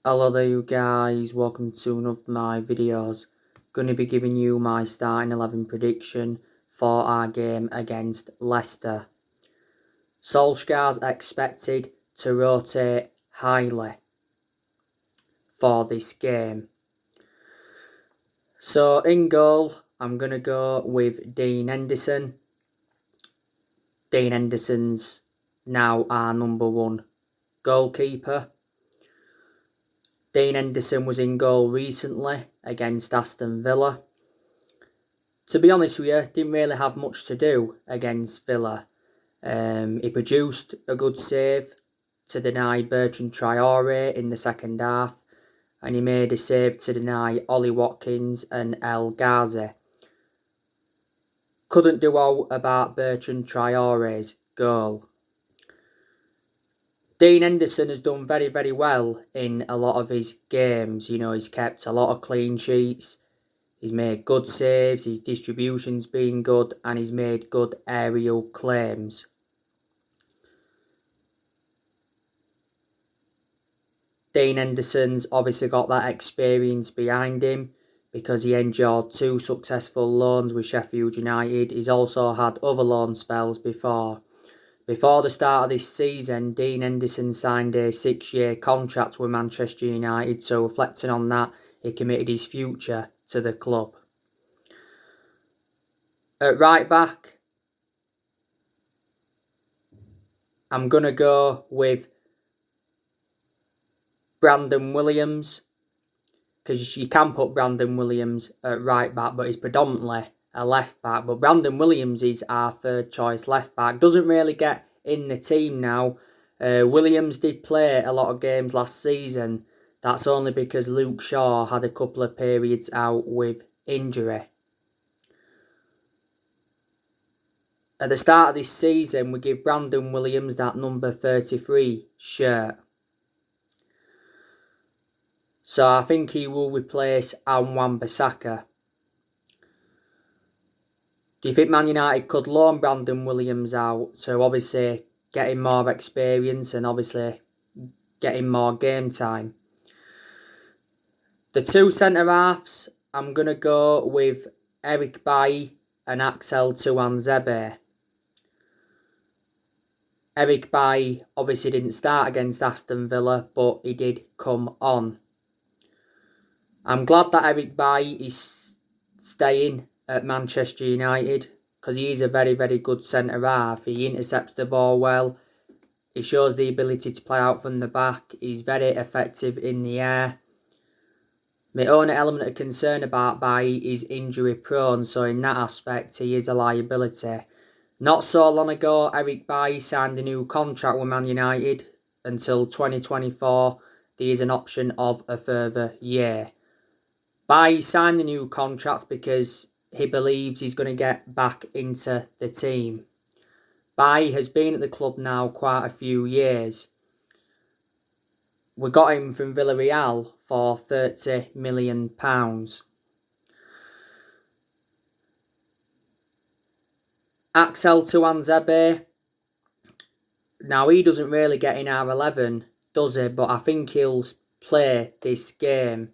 Hello there you guys, welcome to one of my videos. Going to be giving you my starting 11 prediction for our game against Leicester. Solskjaer's expected to rotate highly for this game. So in goal, I'm going to go with Dean Henderson. Dean Henderson's now our number one goalkeeper. Dean Henderson was in goal recently against Aston Villa. To be honest with you, didn't really have much to do against Villa. He produced a good save to deny Bertrand Traore in the second half, and he made a save to deny Ollie Watkins and El Ghazi. Couldn't do all about Bertrand Traore's goal. Dean Henderson has done very, very well in a lot of his games. You know, he's kept a lot of clean sheets. He's made good saves, his distribution's been good, and he's made good aerial claims. Dean Henderson's obviously got that experience behind him because he endured 2 successful loans with Sheffield United. He's also had other loan spells before. Before the start of this season, Dean Henderson signed a 6-year contract with Manchester United, so reflecting on that, he committed his future to the club. At right back, I'm going to go with Brandon Williams, because you can put Brandon Williams at right back, but he's predominantly a left back. But Brandon Williams is our third choice left back. Doesn't really get in the team now. Williams did play a lot of games last season. That's only because Luke Shaw had a couple of periods out with injury. At the start of this season, we give Brandon Williams that number 33 shirt. So I think he will replace Wan-Bissaka. Do you think Man United could loan Brandon Williams out to obviously get him more experience and obviously get him more game time? The 2 centre-halves, I'm going to go with Eric Bailly and Axel Tuanzebe. Eric Bailly obviously didn't start against Aston Villa, but he did come on. I'm glad that Eric Bailly is staying at Manchester United because he is a very, very good centre-half. He intercepts the ball well. He shows the ability to play out from the back. He's very effective in the air. My only element of concern about Bailly is injury prone, so in that aspect he is a liability. Not so long ago, Eric Bailly signed a new contract with Man United until 2024. There is an option of a further year. Bailly signed the new contract because he believes he's going to get back into the team. Bailly has been at the club now quite a few years. We got him from Villarreal for £30 million. Axel Tuanzebe, now he doesn't really get in our 11, does he? But I think he'll play this game.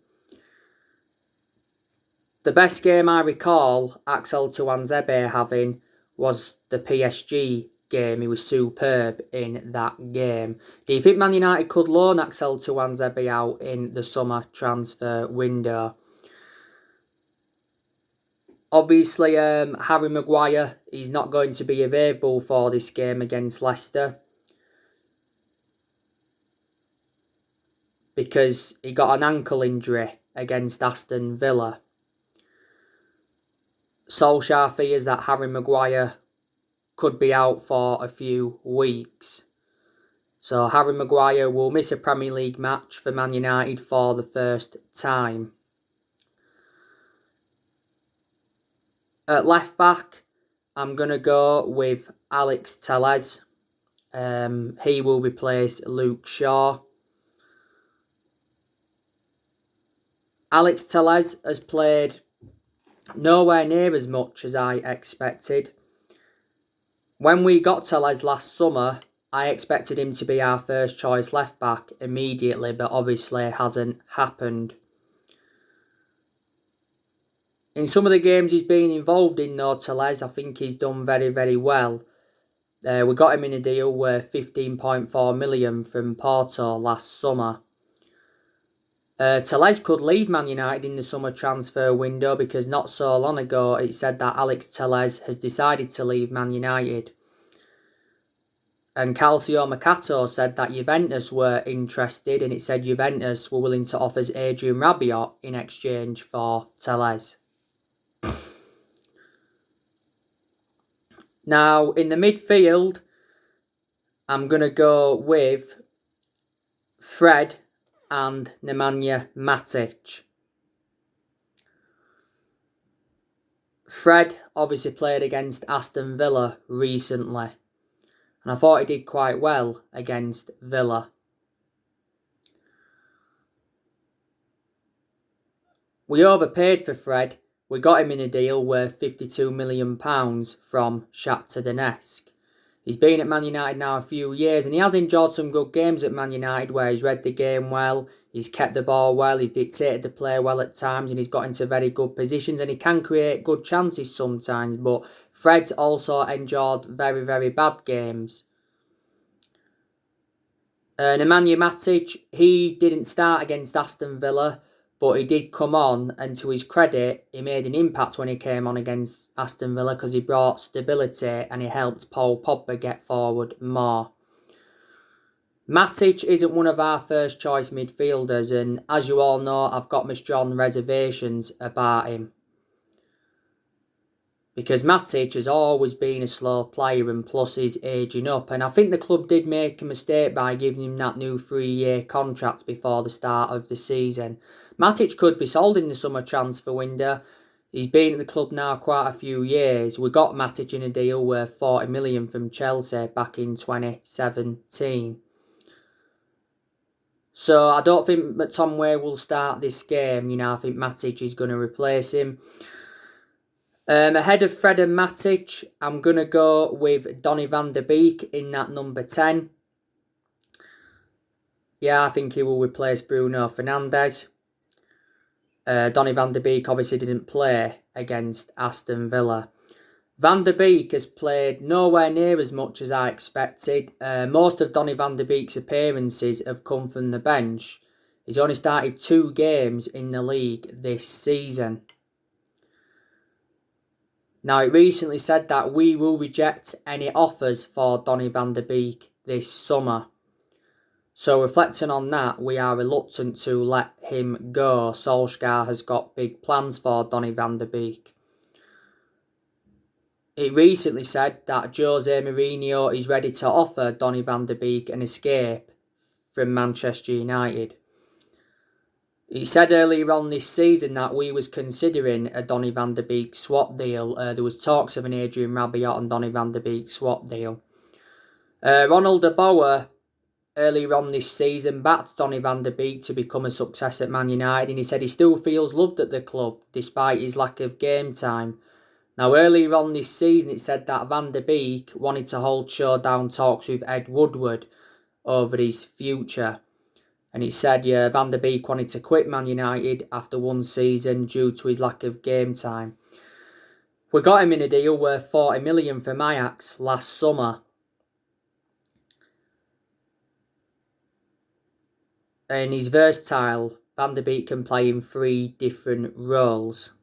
The best game I recall Axel Tuanzebe having was the PSG game. He was superb in that game. Do you think Man United could loan Axel Tuanzebe out in the summer transfer window? Obviously, Harry Maguire is not going to be available for this game against Leicester because he got an ankle injury against Aston Villa. Solskjaer fears that Harry Maguire could be out for a few weeks. So Harry Maguire will miss a Premier League match for Man United for the first time. At left back, I'm going to go with Alex Telles. He will replace Luke Shaw. Alex Telles has played nowhere near as much as I expected. When we got Telles last summer, I expected him to be our first choice left back immediately, but obviously hasn't happened. In some of the games he's been involved in, though, Tellez, I think he's done very, very well. We got him in a deal worth 15.4 million from Porto last summer. Tellez could leave Man United in the summer transfer window because not so long ago it said that Alex Tellez has decided to leave Man United. And Calcio Mercato said that Juventus were interested, and it said Juventus were willing to offer Adrian Rabiot in exchange for Tellez. Now, in the midfield, I'm going to go with Fred and Nemanja Matic. Fred obviously played against Aston Villa recently, and I thought he did quite well against Villa. We overpaid for Fred. We got him in a deal worth £52 million from Shakhtar Donetsk. He's been at Man United now a few years, and he has enjoyed some good games at Man United where he's read the game well, he's kept the ball well, he's dictated the play well at times, and he's got into very good positions, and he can create good chances sometimes. But Fred's also enjoyed very, very bad games. Nemanja Matic, he didn't start against Aston Villa, but he did come on, and to his credit, he made an impact when he came on against Aston Villa because he brought stability and he helped Paul Pogba get forward more. Matic isn't one of our first choice midfielders, and as you all know, I've got my strong reservations about him. Because Matic has always been a slow player, and plus he's ageing up. And I think the club did make a mistake by giving him that new 3-year contract before the start of the season. Matic could be sold in the summer transfer window. He's been at the club now quite a few years. We got Matic in a deal worth 40 million from Chelsea back in 2017. So I don't think McTominay will start this game. I think Matic is going to replace him. Ahead of Fred and Matic, I'm going to go with Donny van de Beek in that number 10. Yeah, I think he will replace Bruno Fernandes. Donny van de Beek obviously didn't play against Aston Villa. Van de Beek has played nowhere near as much as I expected. Most of Donny van de Beek's appearances have come from the bench. He's only started 2 games in the league this season. Now, it recently said that we will reject any offers for Donny van de Beek this summer. So, reflecting on that, we are reluctant to let him go. Solskjaer has got big plans for Donny van de Beek. It recently said that Jose Mourinho is ready to offer Donny van de Beek an escape from Manchester United. He said earlier on this season that we was considering a Donny van de Beek swap deal. There was talks of an Adrian Rabiot and Donny van de Beek swap deal. Ronald de Boer earlier on this season backed Donny van de Beek to become a success at Man United, and he said he still feels loved at the club despite his lack of game time. Now, earlier on this season, it said that Van de Beek wanted to hold showdown talks with Ed Woodward over his future. And it said, Van de Beek wanted to quit Man United after one season due to his lack of game time. We got him in a deal worth 40 million from Ajax last summer. And he's versatile. Van de Beek can play in 3 different roles.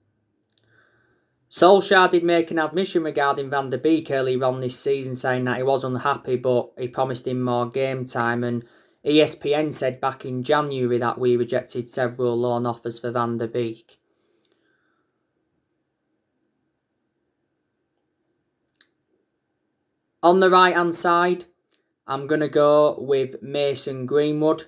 Solskjaer did make an admission regarding Van de Beek earlier on this season, saying that he was unhappy, but he promised him more game time. And ESPN said back in January that we rejected several loan offers for Van de Beek. On the right-hand side, I'm going to go with Mason Greenwood.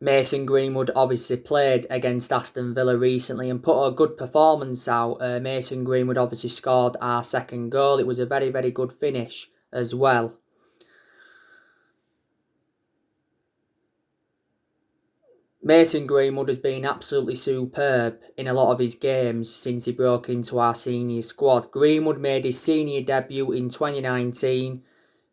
Mason Greenwood obviously played against Aston Villa recently and put a good performance out. Mason Greenwood obviously scored our second goal. It was a very, very good finish as well. Mason Greenwood has been absolutely superb in a lot of his games since he broke into our senior squad. Greenwood made his senior debut in 2019.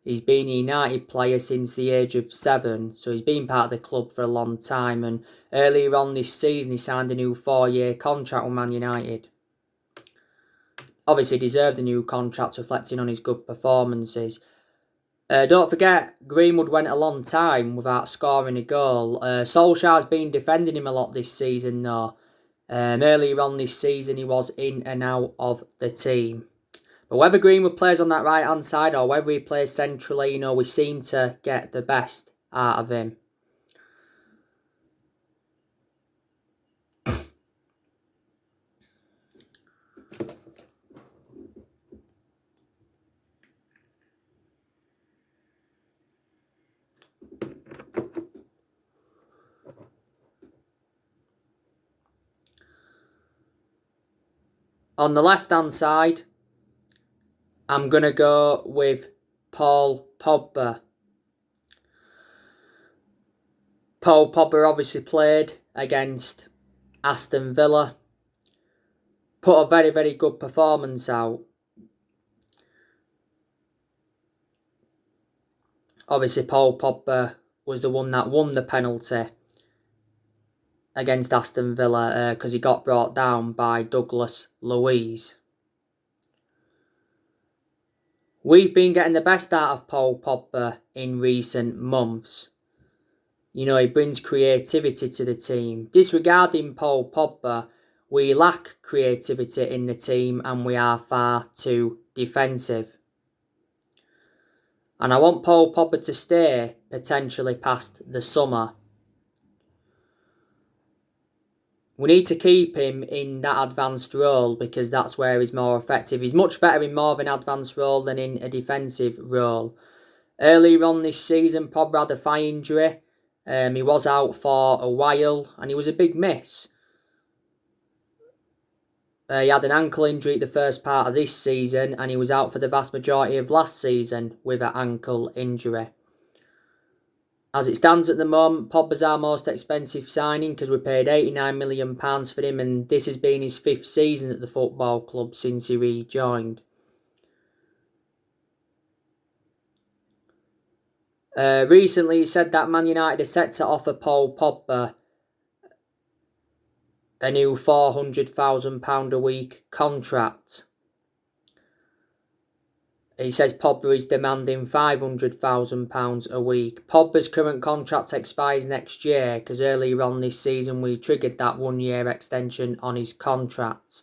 He's been a United player since the age of 7, so he's been part of the club for a long time. And earlier on this season, he signed a new 4-year contract with Man United. Obviously, deserved a new contract, reflecting on his good performances. Don't forget, Greenwood went a long time without scoring a goal. Solskjaer's been defending him a lot this season, though. Earlier on this season, he was in and out of the team. But whether Greenwood plays on that right-hand side or whether he plays centrally, we seem to get the best out of him. On the left-hand side, I'm going to go with Paul Pogba. Paul Pogba obviously played against Aston Villa. Put a very, very good performance out. Obviously, Paul Pogba was the one that won the penalty against Aston Villa because he got brought down by Douglas Luiz. We've been getting the best out of Paul Pogba in recent months. He brings creativity to the team. Disregarding Paul Pogba, we lack creativity in the team and we are far too defensive. And I want Paul Pogba to stay potentially past the summer. We need to keep him in that advanced role because that's where he's more effective. He's much better in more of an advanced role than in a defensive role. Earlier on this season, Pogba had a thigh injury. He was out for a while and he was a big miss. He had an ankle injury at the first part of this season and he was out for the vast majority of last season with an ankle injury. As it stands at the moment, Pogba's our most expensive signing because we paid £89 million for him and this has been his 5th season at the football club since he rejoined. Recently, he said that Man United are set to offer Paul Pogba a new £400,000 a week contract. He says Pogba is demanding £500,000 a week. Pogba's current contract expires next year because earlier on this season we triggered that 1-year extension on his contract.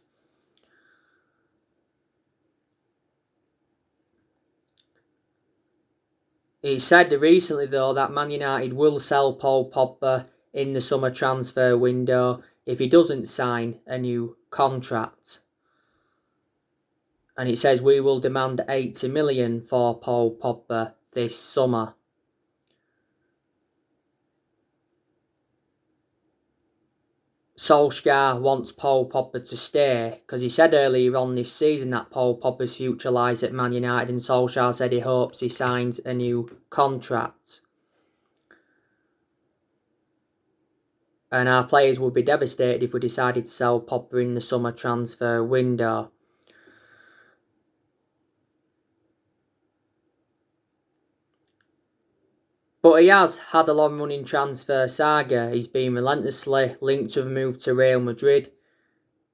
He said recently though that Man United will sell Paul Pogba in the summer transfer window if he doesn't sign a new contract. And it says we will demand £80 million for Paul Pogba this summer. Solskjaer wants Paul Pogba to stay because he said earlier on this season that Paul Pogba's future lies at Man United and Solskjaer said he hopes he signs a new contract. And our players would be devastated if we decided to sell Pogba in the summer transfer window. But he has had a long-running transfer saga. He's been relentlessly linked to a move to Real Madrid.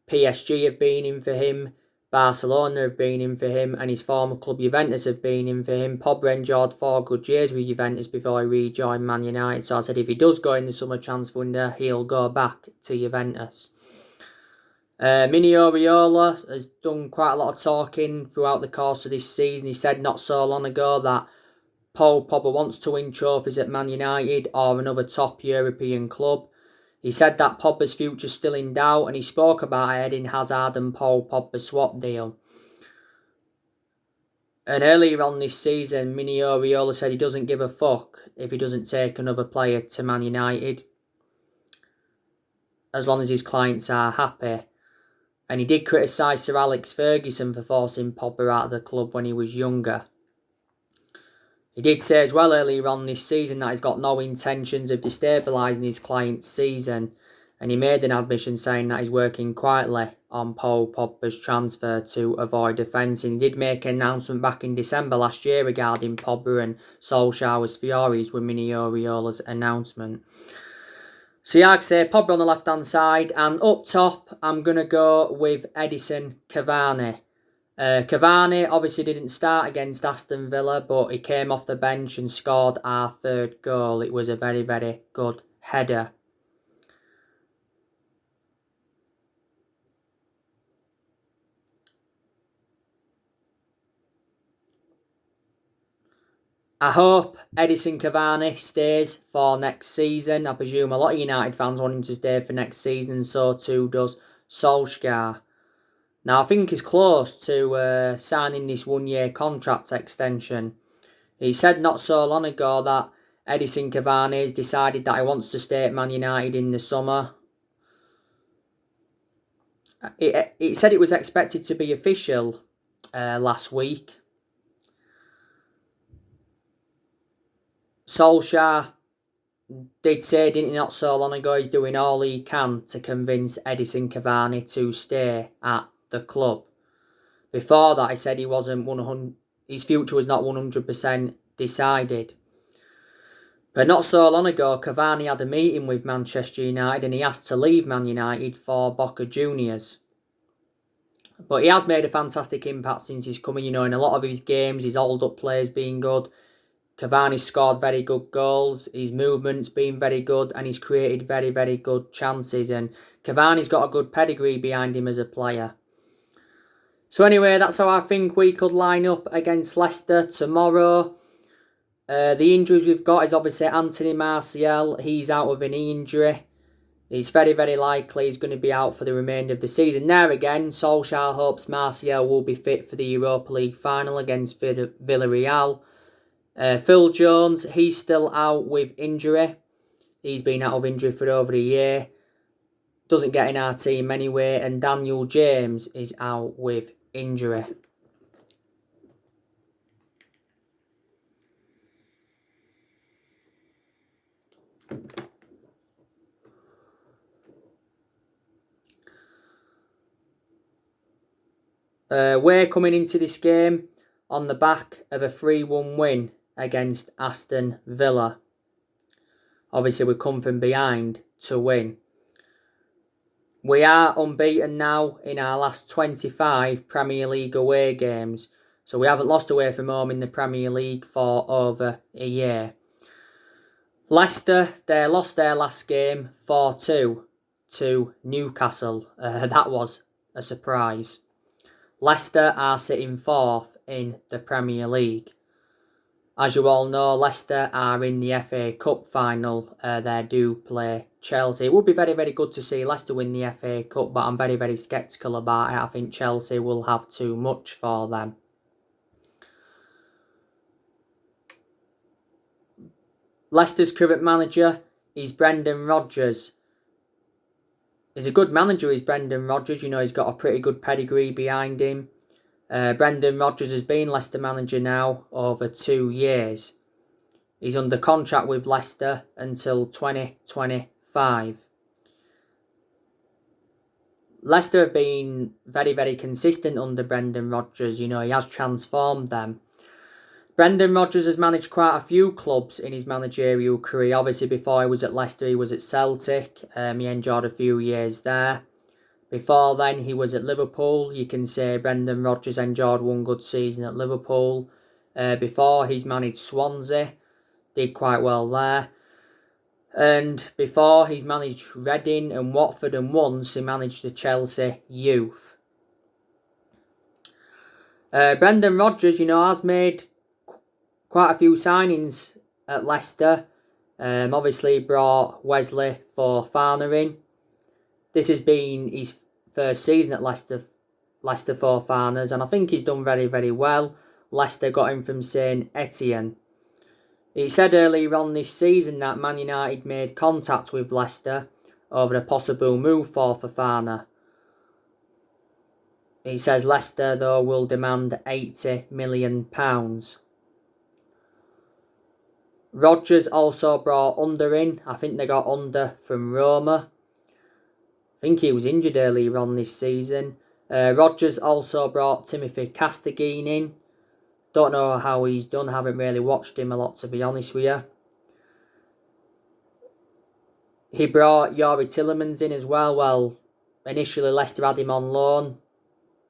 PSG have been in for him. Barcelona have been in for him. And his former club Juventus have been in for him. Pogba enjoyed 4 good years with Juventus before he rejoined Man United. So I said if he does go in the summer transfer window, he'll go back to Juventus. Mini Oriola has done quite a lot of talking throughout the course of this season. He said not so long ago that Paul Pogba wants to win trophies at Man United or another top European club. He said that Pogba's future is still in doubt and he spoke about a Eden Hazard and Paul Pogba swap deal. And earlier on this season, Mini Oriola said he doesn't give a fuck if he doesn't take another player to Man United, as long as his clients are happy. And he did criticise Sir Alex Ferguson for forcing Pogba out of the club when he was younger. He did say as well earlier on this season that he's got no intentions of destabilising his client's season, and he made an admission saying that he's working quietly on Paul Pogba's transfer to avoid offence. And he did make an announcement back in December last year regarding Pogba, and Solskjaer was furious with Mini Oriola's announcement. So yeah, I'd say Pogba on the left-hand side, and up top, I'm going to go with Edison Cavani. Cavani obviously didn't start against Aston Villa, but he came off the bench and scored our third goal. It was a very, very good header. I hope Edison Cavani stays for next season. I presume a lot of United fans want him to stay for next season, and so too does Solskjaer. Now, I think he's close to signing this one-year contract extension. He said not so long ago that Edison Cavani has decided that he wants to stay at Man United in the summer. It said it was expected to be official last week. Solskjaer did say, didn't he, not so long ago, he's doing all he can to convince Edison Cavani to stay at the club. Before that, he said he wasn't 100%, his future was not 100% decided. But not so long ago, Cavani had a meeting with Manchester United and he asked to leave Man United for Boca Juniors. But he has made a fantastic impact since he's coming, in a lot of his games, his hold-up play's been good. Cavani scored very good goals, his movement's been very good, and he's created very, very good chances. And Cavani's got a good pedigree behind him as a player. So anyway, that's how I think we could line up against Leicester tomorrow. The injuries we've got is obviously Anthony Martial. He's out of an knee injury. It's very, very likely he's going to be out for the remainder of the season. There again, Solskjaer hopes Martial will be fit for the Europa League final against Villarreal. Phil Jones, he's still out with injury. He's been out of injury for over a year. Doesn't get in our team anyway. And Daniel James is out with injury. We're coming into this game on the back of a 3-1 win against Aston Villa. Obviously, we come from behind to win. We are unbeaten now in our last 25 Premier League away games. So we haven't lost away from home in the Premier League for over a year. Leicester, they lost their last game 4-2 to Newcastle. That was a surprise. Leicester are sitting fourth in the Premier League. As you all know, Leicester are in the FA Cup final. They do play Chelsea. It would be very, very good to see Leicester win the FA Cup, but I'm very, very sceptical about it. I think Chelsea will have too much for them. Leicester's current manager is Brendan Rodgers. He's a good manager, is Brendan Rodgers. He's got a pretty good pedigree behind him. Brendan Rodgers has been Leicester manager now over 2 years. He's under contract with Leicester until 2025. Leicester have been very, very consistent under Brendan Rodgers. He has transformed them. Brendan Rodgers has managed quite a few clubs in his managerial career. Obviously, before he was at Leicester, he was at Celtic. He enjoyed a few years there. Before then, he was at Liverpool. You can say Brendan Rodgers enjoyed one good season at Liverpool. Before, he's managed Swansea. Did quite well there. And before, he's managed Reading and Watford, and once he managed the Chelsea youth. Brendan Rodgers, has made quite a few signings at Leicester. Obviously brought Wesley Fofana in. This has been his first season at Leicester Fofanas, and I think he's done very, very well. Leicester got him from St Etienne. He said earlier on this season that Man United made contact with Leicester over a possible move for Fofana. He says Leicester, though, will demand £80 million. Rodgers also brought Under in. I think they got Under from Roma. I think he was injured earlier on this season. Rodgers also brought Timothy Castagne in. Don't know how he's done. Haven't really watched him a lot, to be honest with you. He brought Yuri Tillemans in as well. Well, initially Leicester had him on loan,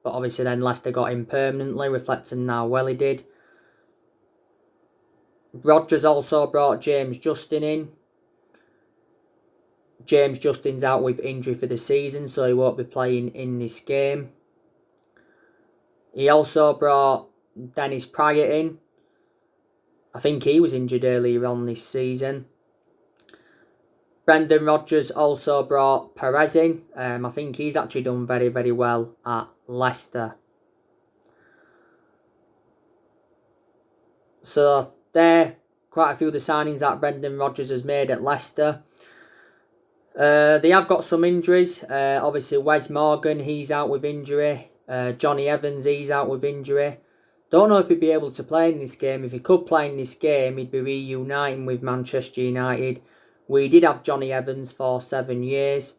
but obviously then Leicester got him permanently, reflecting how well he did. Rodgers also brought James Justin in. James Justin's out with injury for the season, so he won't be playing in this game. He also brought Dennis Pryor in. I think he was injured earlier on this season. Brendan Rodgers also brought Perez in. I think he's actually done very, very well at Leicester. So there, quite a few of the signings that Brendan Rodgers has made at Leicester. They have got some injuries. Obviously, Wes Morgan, he's out with injury. Johnny Evans, he's out with injury. Don't know if he'd be able to play in this game. If he could play in this game, he'd be reuniting with Manchester United. We did have Johnny Evans for 7 years.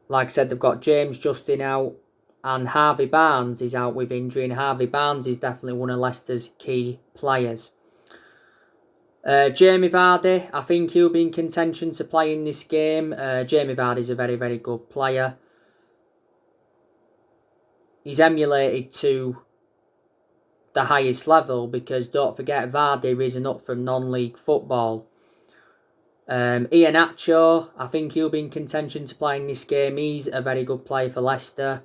Like I said, they've got James Justin out. And Harvey Barnes is out with injury. And Harvey Barnes is definitely one of Leicester's key players. Jamie Vardy, I think he'll be in contention to play in this game. Jamie Vardy's a very, very good player. He's emulated to the highest level because don't forget Vardy risen up from non-league football. Iheanacho, I think he'll be in contention to play in this game. He's a very good player for Leicester.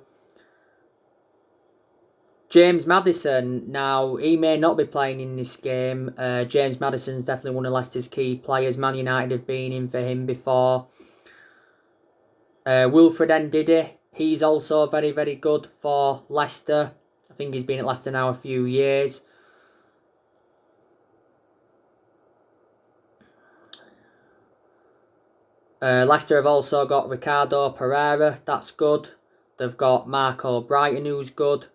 James Maddison, now he may not be playing in this game. James Maddison's definitely one of Leicester's key players. Man United have been in for him before. Wilfred Ndidi, he's also very, very good for Leicester. I think he's been at Leicester now a few years. Leicester have also got Ricardo Pereira, that's good. They've got Marco Brighton, who's good.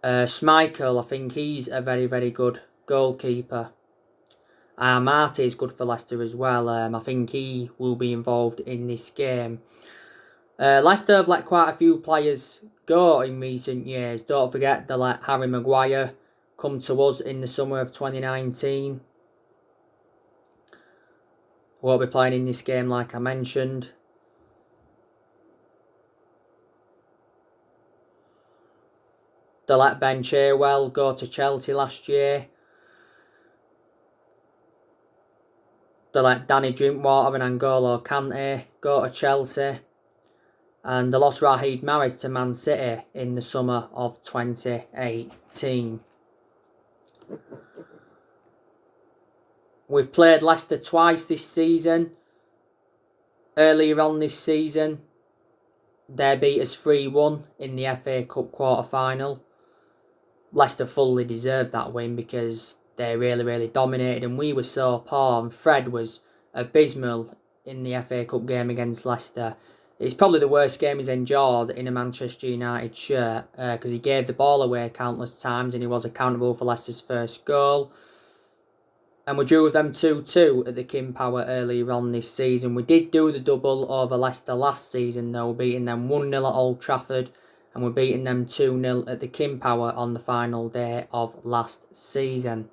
Schmeichel, I think he's a very, very good goalkeeper. Marty is good for Leicester as well. I think he will be involved in this game. Leicester have let quite a few players go in recent years. Don't forget they let Harry Maguire come to us in the summer of 2019. Won't be playing in this game like I mentioned. They let Ben Chilwell go to Chelsea last year. They let Danny Drinkwater and N'Golo Kante go to Chelsea. And they lost Riyad Mahrez to Man City in the summer of 2018. We've played Leicester twice this season. Earlier on this season, they beat us 3-1 in the FA Cup quarter-final. Leicester fully deserved that win because they really, really dominated and we were so poor. And Fred was abysmal in the FA Cup game against Leicester. It's probably the worst game he's endured in a Manchester United shirt because he gave the ball away countless times and he was accountable for Leicester's first goal. And we drew with them 2-2 at the King Power earlier on this season. We did do the double over Leicester last season though, beating them 1-0 at Old Trafford and we're beating them 2-0 at the King Power on the final day of last season.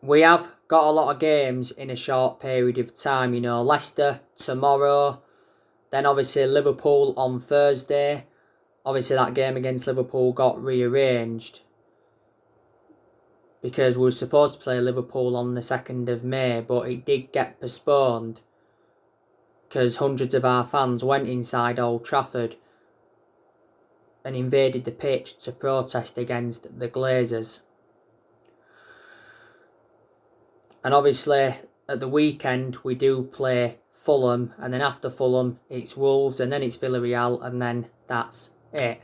We have got a lot of games in a short period of time, you know. Leicester tomorrow, then obviously Liverpool on Thursday. Obviously that game against Liverpool got rearranged because we were supposed to play Liverpool on the 2nd of May, but it did get postponed because hundreds of our fans went inside Old Trafford and invaded the pitch to protest against the Glazers. And obviously, at the weekend, we do play Fulham. And then after Fulham, it's Wolves. And then it's Villarreal. And then that's it.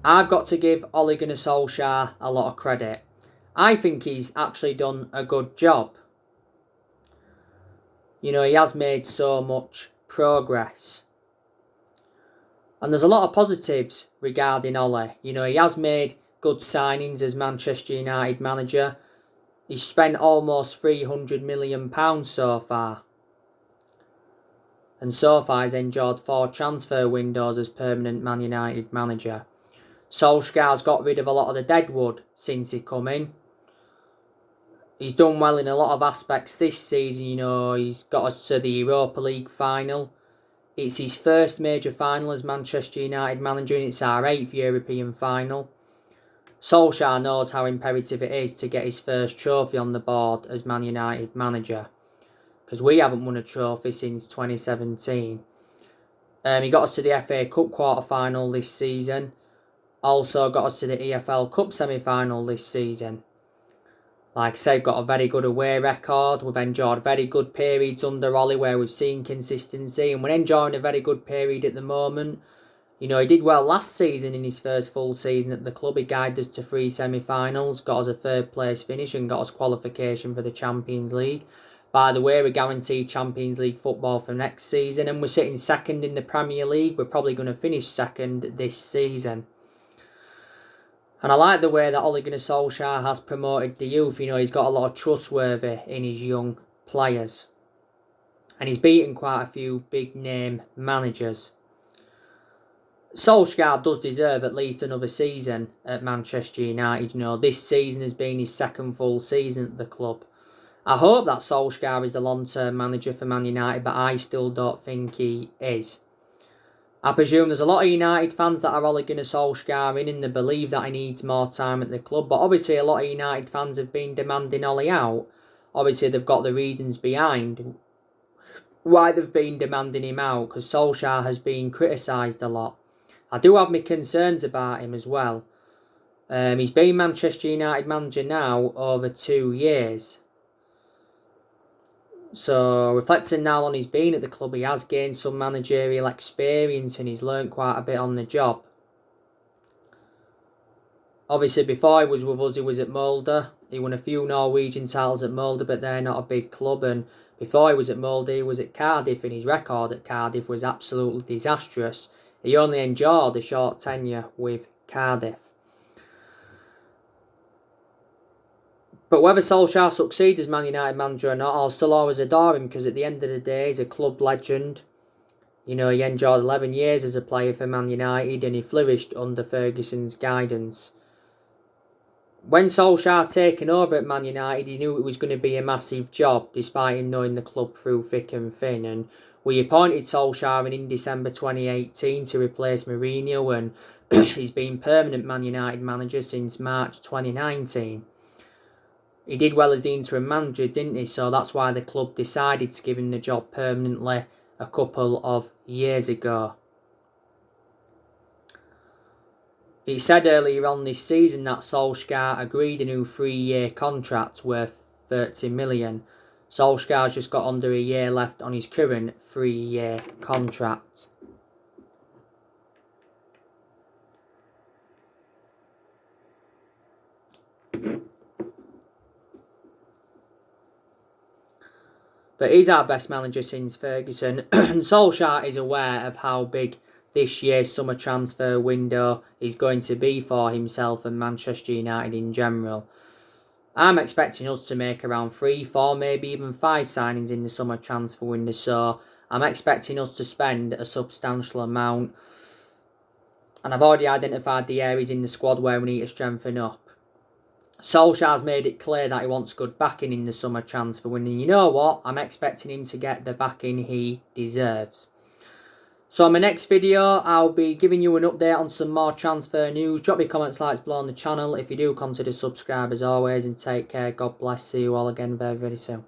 I've got to give Ole Gunnar Solskjaer a lot of credit. I think he's actually done a good job. You know, he has made so much progress. And there's a lot of positives regarding Ole. You know, he has made good signings as Manchester United manager. He's spent almost £300 million so far. And so far he's enjoyed 4 transfer windows as permanent Man United manager. Solskjaer's got rid of a lot of the deadwood since he come in. He's done well in a lot of aspects this season. You know, he's got us to the Europa League final. It's his first major final as Manchester United manager, and it's our 8th European final. Solskjaer knows how imperative it is to get his first trophy on the board as Man United manager, because we haven't won a trophy since 2017. He got us to the FA Cup quarter-final this season. Also got us to the EFL Cup semi-final this season. Like I said, got a very good away record. We've enjoyed very good periods under Ollie where we've seen consistency, and we're enjoying a very good period at the moment. You know, he did well last season in his first full season at the club. He guided us to 3 semi-finals, got us a 3rd place finish and got us qualification for the Champions League. By the way, we're guaranteed Champions League football for next season, and we're sitting 2nd in the Premier League. We're probably going to finish 2nd this season. And I like the way that Ole Gunnar Solskjaer has promoted the youth. You know, he's got a lot of trustworthy in his young players. And he's beaten quite a few big name managers. Solskjaer does deserve at least another season at Manchester United. You know, this season has been his 2nd full season at the club. I hope that Solskjaer is the long-term manager for Man United, but I still don't think he is. I presume there's a lot of United fans that are Ole Gunnar Solskjaer in, and they believe that he needs more time at the club. But obviously a lot of United fans have been demanding Ole out. Obviously they've got the reasons behind why they've been demanding him out, because Solskjaer has been criticised a lot. I do have my concerns about him as well. He's been Manchester United manager now over 2 years. So, reflecting now on he's been at the club, he has gained some managerial experience and he's learnt quite a bit on the job. Obviously, before he was with us, he was at Molde. He won a few Norwegian titles at Molde, but they're not a big club. And before he was at Molde, he was at Cardiff, and his record at Cardiff was absolutely disastrous. He only enjoyed a short tenure with Cardiff. But whether Solskjaer succeeds as Man United manager or not, I'll still always adore him, because at the end of the day, he's a club legend. You know, he enjoyed 11 years as a player for Man United and he flourished under Ferguson's guidance. When Solskjaer taken over at Man United, he knew it was going to be a massive job, despite him knowing the club through thick and thin. And we appointed Solskjaer in December 2018 to replace Mourinho, and he's been permanent Man United manager since March 2019. He did well as the interim manager, didn't he? So that's why the club decided to give him the job permanently a couple of years ago. He said earlier on this season that Solskjaer agreed a new 3-year contract worth 30 million. Solskjaer's just got under a year left on his current 3-year contract. But he's our best manager since Ferguson. And Solskjaer is aware of how big this year's summer transfer window is going to be for himself and Manchester United in general. I'm expecting us to make around 3, 4, maybe even 5 signings in the summer transfer window. So I'm expecting us to spend a substantial amount. And I've already identified the areas in the squad where we need to strengthen up. Solskjaer's made it clear that he wants good backing in the summer transfer window. You know what? I'm expecting him to get the backing he deserves. So in my next video, I'll be giving you an update on some more transfer news. Drop your comments, likes below on the channel. If you do, consider subscribe as always, and take care. God bless. See you all again very, very soon.